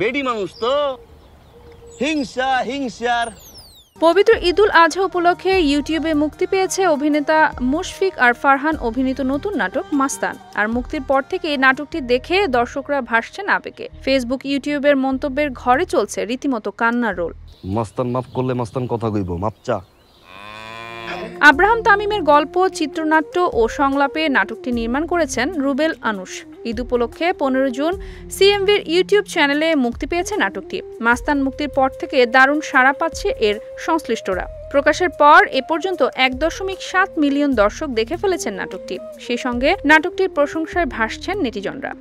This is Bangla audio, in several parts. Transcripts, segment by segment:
বেডি মানুষ তো হিংসা হিংসার। পবিত্র ঈদুল আজহা উপলক্ষে ইউটিউবে মুক্তি পেয়েছে অভিনেতা মুশফিক আর ফারহান অভিনীত নতুন নাটক মাস্তান। আর মুক্তির পর থেকে নাটকটি দেখে দর্শকরা ভাসছেন আবেগে। ফেসবুক ইউটিউবের মন্তব্যের ঘরে চলছে রীতিমতো কান্নার রোল। মাস্তান মাফ করলে মাস্তান কথা কইব, মাপচা। আব্রাহাম তামিমের গল্প, চিত্রনাট্য ও সংলাপে নাটকটি নির্মাণ করেছেন রুবেল আনুশ। ঈদ উপলক্ষে ১৫ জুন সিএমভির ইউটিউব চ্যানেলে মুক্তি পেয়েছে নাটকটি। মাস্তান মুক্তির পর থেকে দারুণ সাড়া পাচ্ছে এর সংশ্লিষ্টরা। প্রকাশের পর এ পর্যন্ত ১.৭ মিলিয়ন দর্শক দেখে ফেলেছেন নাটকটি। সেই সঙ্গে নাটকটির প্রশংসায় ভাসছেন নেটিজনরা।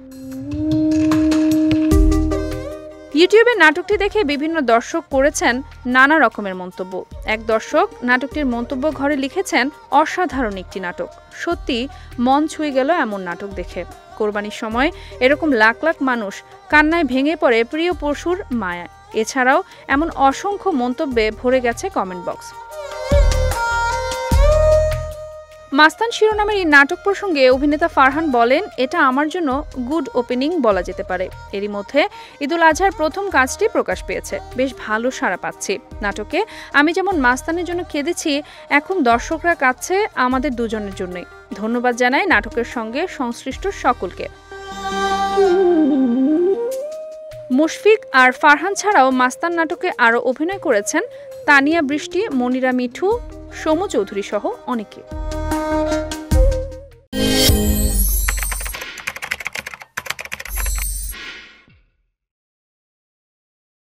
ইউটিউবে নাটকটি দেখে বিভিন্ন দর্শক করেছেন নানা রকমের মন্তব্য। এক দর্শক নাটকটির মন্তব্য ঘরে লিখেছেন, অসাধারণ একটি নাটক, সত্যি মন ছুঁয়ে গেল এমন নাটক দেখে। কোরবানির সময় এরকম লাখ লাখ মানুষ কান্নায় ভেঙে পড়ে প্রিয় পশুর মায়ায়। এছাড়াও এমন অসংখ্য মন্তব্যে ভরে গেছে কমেন্ট বক্স। মাস্তান শিরোনামের এই নাটক প্রসঙ্গে অভিনেতা ফারহান বলেন, এটা আমার জন্য গুড ওপেনিং বলা যেতে পারে। এরই মধ্যে ঈদুল আজহার প্রথম কাজটি প্রকাশ পেয়েছে, বেশ ভালো সাড়া পাচ্ছি। নাটকে আমি যেমন মাস্তানের জন্য কেঁদেছি, এখন দর্শকরা কাঁদছে আমাদের দুজনের জন্যই। ধন্যবাদ জানাই নাটকের সঙ্গে সংশ্লিষ্ট সকলকে। মুশফিক আর ফারহান ছাড়াও মাস্তান নাটকে আরও অভিনয় করেছেন তানিয়া বৃষ্টি, মনিরা মিঠু, সৌম্য চৌধুরী সহ অনেকে।